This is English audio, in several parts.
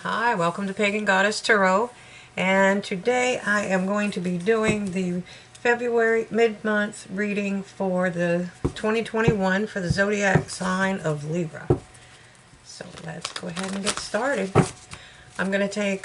Hi, welcome to Pagan Goddess Tarot, and today I am going to be doing the February mid-month reading for the 2021 for the zodiac sign of Libra. So let's go ahead and get started. I'm going to take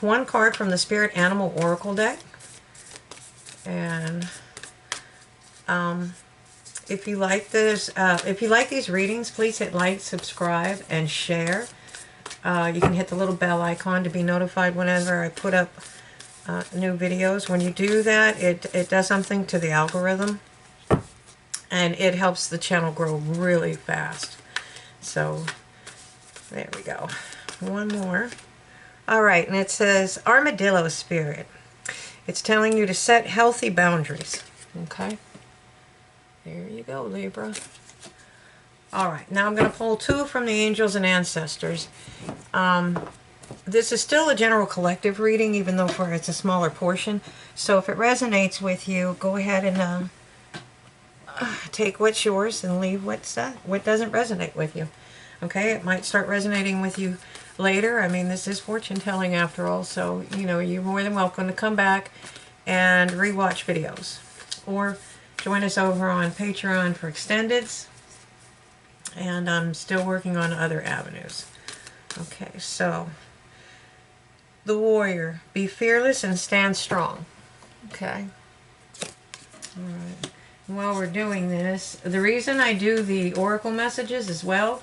one card from the Spirit Animal Oracle deck, and if you like this, if you like these readings, please hit like, subscribe, and share. You can hit the little bell icon to be notified whenever I put up new videos. When you do that, it does something to the algorithm, and it helps the channel grow really fast. So there we go. One more. All right, and it says Armadillo Spirit. It's telling you to set healthy boundaries. Okay. There you go, Libra. All right, now I'm going to pull two from the angels and ancestors. This is still a general collective reading, even though it's a smaller portion. So if it resonates with you, go ahead and take what's yours and leave what doesn't resonate with you. Okay, it might start resonating with you later. I mean, this is fortune telling after all, so you're more than welcome to come back and rewatch videos, or join us over on Patreon for extendeds. And I'm still working on other avenues. Okay, so the warrior, be fearless and stand strong. Okay. All right. While we're doing this, the reason I do the oracle messages as well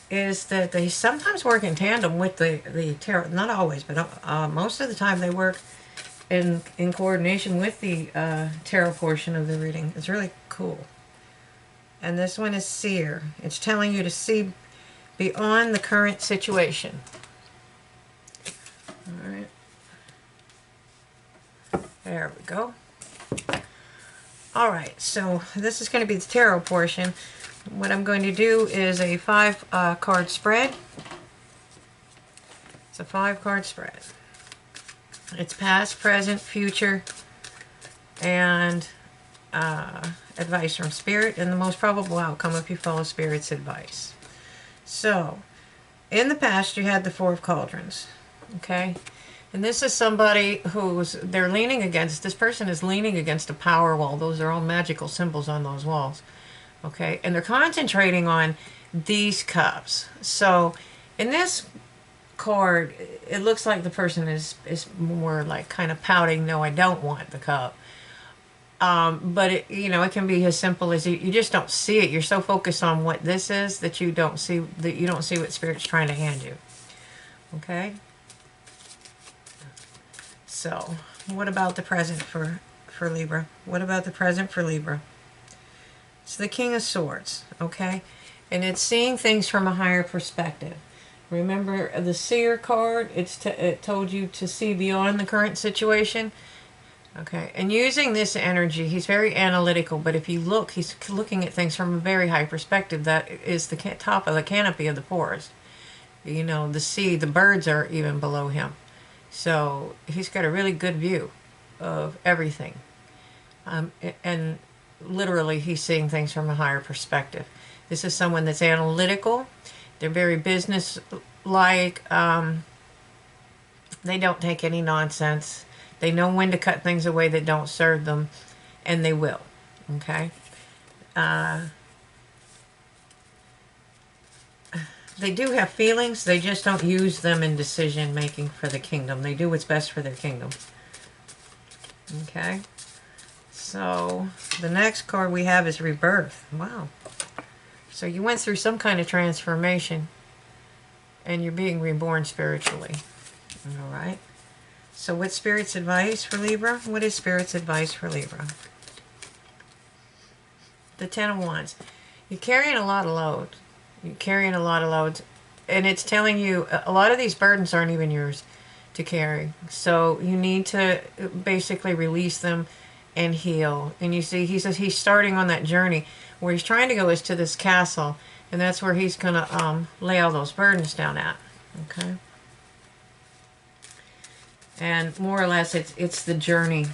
is that they sometimes work in tandem with the tarot. Not always, but most of the time they work in coordination with the tarot portion of the reading. It's really cool. And this one is seer. It's telling you to see beyond the current situation. All right. There we go. All right, so this is going to be the tarot portion. What I'm going to do is a 5-card spread. It's a 5-card spread. It's past, present, future, and advice from Spirit, and the most probable outcome if you follow Spirit's advice. So, in the past, you had the 4 of Cauldrons, okay? And this is somebody they're leaning against, this person is leaning against a power wall. Those are all magical symbols on those walls, okay? And they're concentrating on these cups. So, in this card, it looks like the person is more like kind of pouting, no, I don't want the cup. But it can be as simple as you just don't see it. You're so focused on what this is that you don't see what Spirit's trying to hand you. Okay. So, what about the present for Libra? What about the present for Libra? It's the King of Swords. Okay, and it's seeing things from a higher perspective. Remember the Seer card? It told you to see beyond the current situation. Okay, and using this energy, he's very analytical, but if you look, he's looking at things from a very high perspective. That is the top of the canopy of the forest. The sea, the birds are even below him. So he's got a really good view of everything. And literally, he's seeing things from a higher perspective. This is someone that's analytical. They're very business-like. They don't take any nonsense. They know when to cut things away that don't serve them, and they will. Okay? They do have feelings. They just don't use them in decision-making for the kingdom. They do what's best for their kingdom. Okay? So, the next card we have is Rebirth. Wow. So you went through some kind of transformation, and you're being reborn spiritually. All right? So what's Spirit's advice for Libra? What is Spirit's advice for Libra? The 10 of Wands. You're carrying a lot of load. You're carrying a lot of loads. And it's telling you a lot of these burdens aren't even yours to carry. So you need to basically release them and heal. And you see, he says he's starting on that journey. Where he's trying to go is to this castle. And that's where he's going to lay all those burdens down at. Okay? And more or less, it's the journey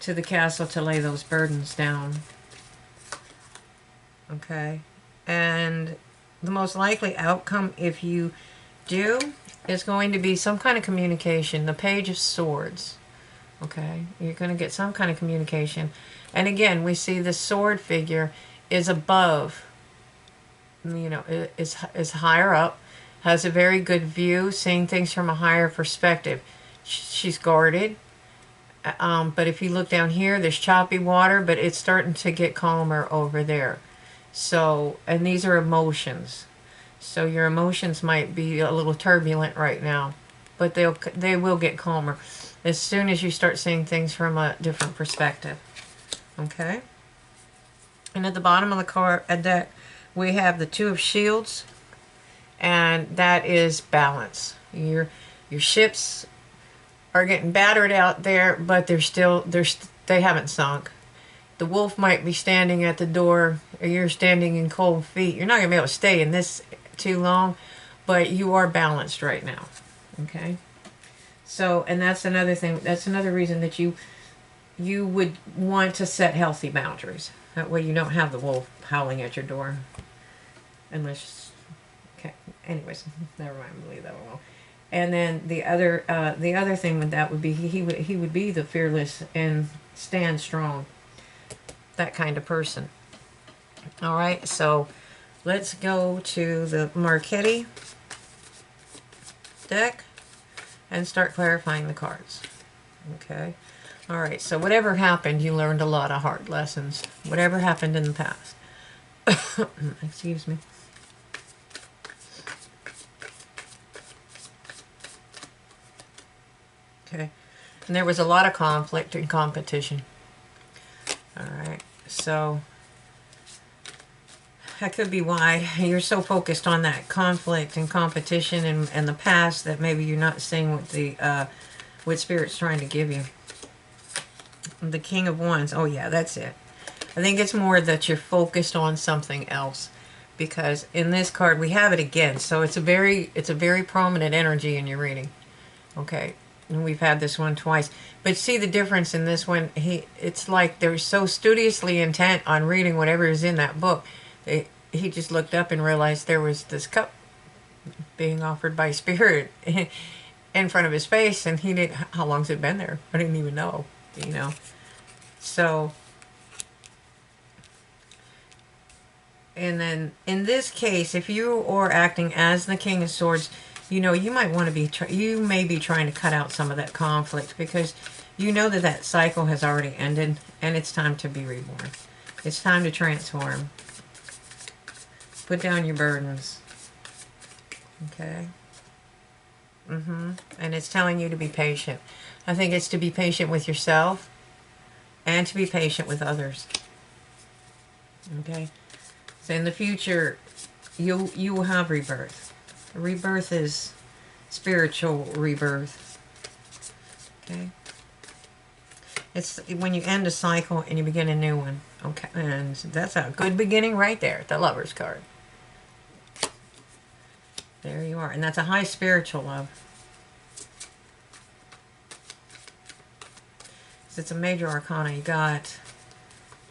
to the castle to lay those burdens down. Okay? And the most likely outcome, if you do is going to be some kind of communication. The Page of Swords. Okay, you're going to get some kind of communication. And again, we see the sword figure is above, you know, is higher up, has a very good view, seeing things from a higher perspective. She's guarded. But if you look down here, there's choppy water, but it's starting to get calmer over there. So, and these are emotions. So your emotions might be a little turbulent right now, but they will get calmer as soon as you start seeing things from a different perspective. Okay? And at the bottom of the card deck, we have the Two of Shields, and that is balance. Your ships are getting battered out there, but they haven't sunk. The wolf might be standing at the door, or you're standing in cold feet. You're not going to be able to stay in this too long, but you are balanced right now. Okay? So, and that's another thing, that's another reason that you would want to set healthy boundaries. That way you don't have the wolf howling at your door. Unless, okay, anyways, never mind, we'll leave that alone. And then the other thing with that would be he would be the fearless and stand strong, that kind of person. All right, so let's go to the Marchetti deck and start clarifying the cards. Okay. All right, so whatever happened, you learned a lot of hard lessons. Whatever happened in the past. Excuse me. Okay. And there was a lot of conflict and competition. All right, so that could be why you're so focused on that conflict and competition and the past that maybe you're not seeing what Spirit's trying to give you. The King of Wands. Oh yeah, that's it. I think it's more that you're focused on something else, because in this card we have it again. So it's a very prominent energy in your reading. Okay, and we've had this one twice. But see the difference in this one. It's like they're so studiously intent on reading whatever is in that book. He just looked up and realized there was this cup being offered by Spirit in front of his face, and he didn't. How long's it been there? I didn't even know. You know, so, and then in this case, if you are acting as the King of Swords, you know, you might want to be, you may be trying to cut out some of that conflict, because you know that cycle has already ended and it's time to be reborn. It's time to transform. Put down your burdens. Okay. And it's telling you to be patient. I think it's to be patient with yourself and to be patient with others. Okay? So in the future, you will have rebirth. Rebirth is spiritual rebirth. Okay? It's when you end a cycle and you begin a new one. Okay? And that's a good beginning right there, the Lover's card. There you are. And that's a high spiritual love. It's a major arcana. You got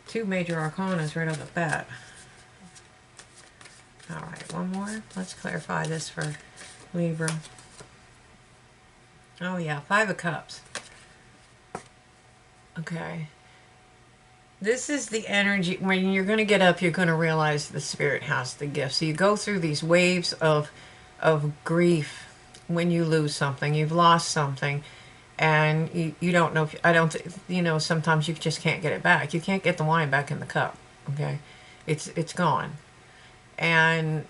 two major arcanas right off the bat. All right, one more. Let's clarify this for Libra. Oh yeah, Five of Cups. Okay. This is the energy. When you're going to get up, you're going to realize the Spirit has the gift. So you go through these waves of grief when you lose something. You've lost something. And you don't know if, you know, sometimes you just can't get it back. You can't get the wine back in the cup, okay? It's gone. And,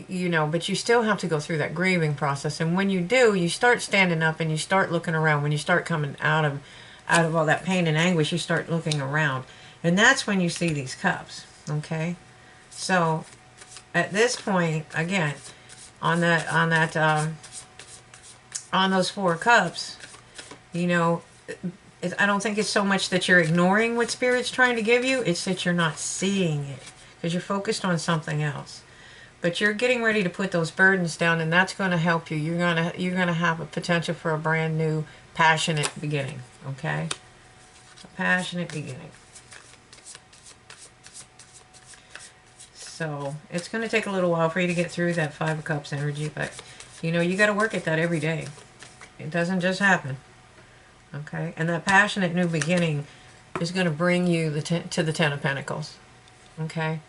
you know, but you still have to go through that grieving process. And when you do, you start standing up and you start looking around. When you start coming out of all that pain and anguish, you start looking around. And that's when you see these cups, okay? So, at this point, again, on those Four Cups, you know, I don't think it's so much that you're ignoring what Spirit's trying to give you. It's that you're not seeing it because you're focused on something else. But you're getting ready to put those burdens down, and that's going to help you. You're gonna have a potential for a brand new, passionate beginning. Okay, a passionate beginning. So it's going to take a little while for you to get through that Five of Cups energy, but You know, you got to work at that every day. It doesn't just happen. Okay? And that passionate new beginning is going to bring you to the Ten of Pentacles. Okay?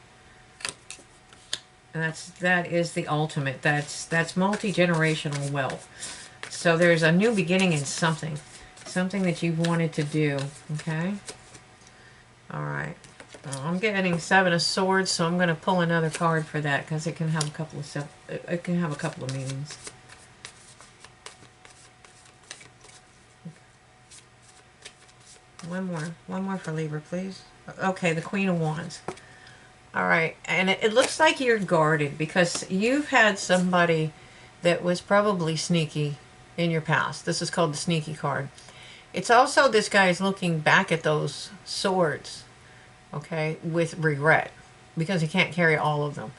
And that is the ultimate. That's multi-generational wealth. So there's a new beginning in something. Something that you've wanted to do. Okay? Alright. I'm getting Seven of Swords, so I'm going to pull another card for that because it can have a couple of meanings. One more for Libra, please. Okay, the Queen of Wands. All right, and it looks like you're guarded because you've had somebody that was probably sneaky in your past. This is called the sneaky card. It's also this guy is looking back at those swords, okay, with regret because he can't carry all of them.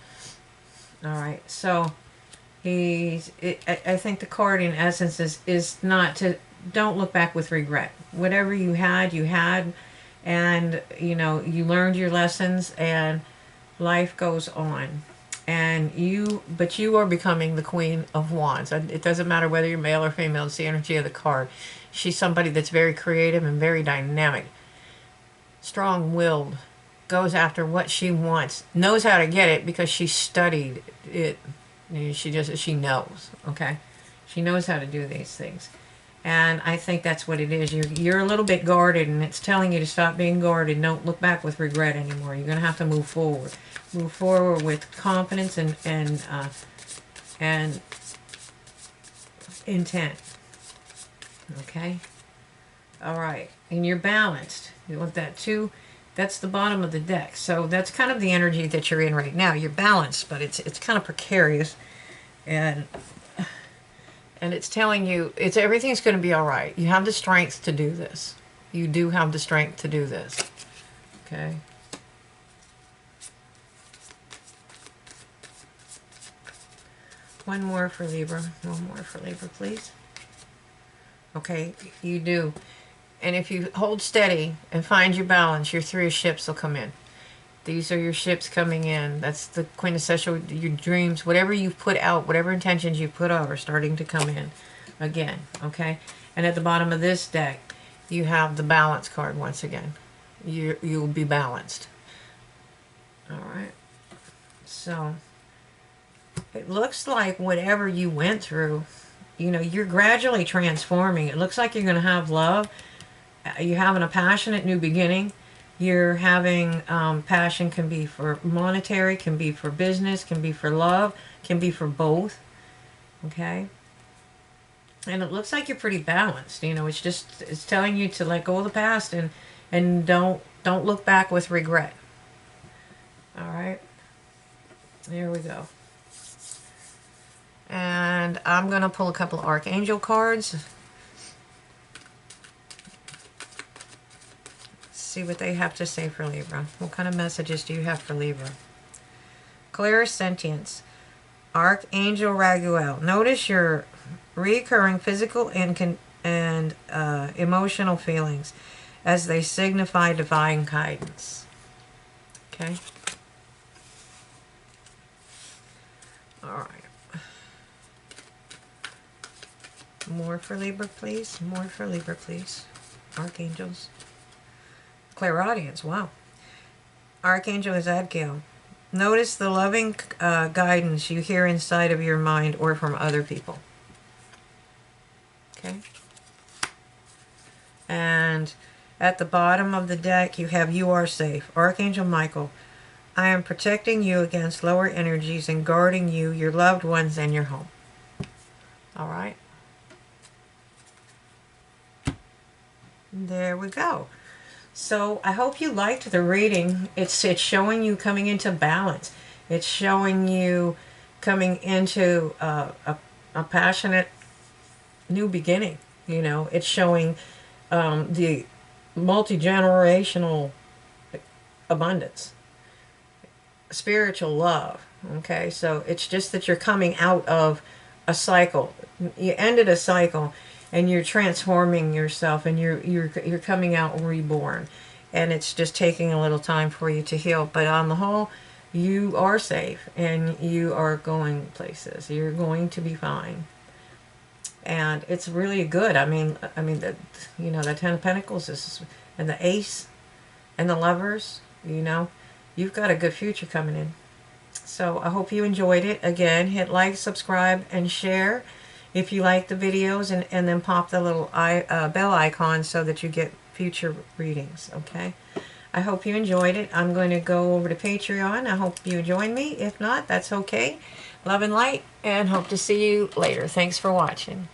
All right, so I think the card in essence is not to, don't look back with regret. Whatever you had, and you know, you learned your lessons and life goes on. But you are becoming the Queen of Wands. It doesn't matter whether you're male or female, it's the energy of the card. She's somebody that's very creative and very dynamic, strong-willed, goes after what she wants, knows how to get it because she studied it. She knows, okay? She knows how to do these things. And I think that's what it is. You're a little bit guarded, and it's telling you to stop being guarded. Don't look back with regret anymore. You're going to have to move forward. Move forward with confidence and intent. Okay? All right. And you're balanced. You want that too? That's the bottom of the deck. So that's kind of the energy that you're in right now. You're balanced, but it's kind of precarious. And it's telling you everything's going to be all right. You have the strength to do this. You do have the strength to do this. Okay? One more for Libra. One more for Libra, please. Okay, you do. And if you hold steady and find your balance, your Three of Ships will come in. These are your ships coming in. That's the quintessential, your dreams, whatever you've put out, whatever intentions you put out are starting to come in again, okay? And at the bottom of this deck, you have the balance card once again. You'll be balanced. All right. So, it looks like whatever you went through, you know, you're gradually transforming. It looks like you're going to have love. You're having a passionate new beginning. You're having passion, can be for monetary, can be for business, can be for love, can be for both. Okay? And it looks like you're pretty balanced. You know, it's telling you to let go of the past and don't look back with regret. All right? There we go. And I'm going to pull a couple of Archangel cards. See what they have to say for Libra. What kind of messages do you have for Libra? Clairsentience. Archangel Raguel. Notice your recurring physical and emotional feelings as they signify divine guidance. Okay? Alright. More for Libra, please. More for Libra, please. Archangels. Clairaudience, wow. Archangel is Zadkiel. Notice the loving guidance you hear inside of your mind or from other people. Okay? And at the bottom of the deck, you have You Are Safe. Archangel Michael, I am protecting you against lower energies and guarding you, your loved ones, and your home. All right? There we go. So I hope you liked the reading. It's showing you coming into balance. It's showing you coming into a passionate new beginning. You know, it's showing the multi-generational abundance, spiritual love. Okay, so it's just that you're coming out of a cycle. You ended a cycle. And you're transforming yourself, and you're coming out reborn, and it's just taking a little time for you to heal. But on the whole, you are safe and you are going places. You're going to be fine. And it's really good. I mean, the, you know, the Ten of Pentacles is, and the Ace and the Lovers, you know, you've got a good future coming in. So I hope you enjoyed it. Again, hit like, subscribe, and share if you like the videos, and then pop the little bell icon so that you get future readings, okay? I hope you enjoyed it. I'm going to go over to Patreon. I hope you join me. If not, that's okay. Love and light, and hope to see you later. Thanks for watching.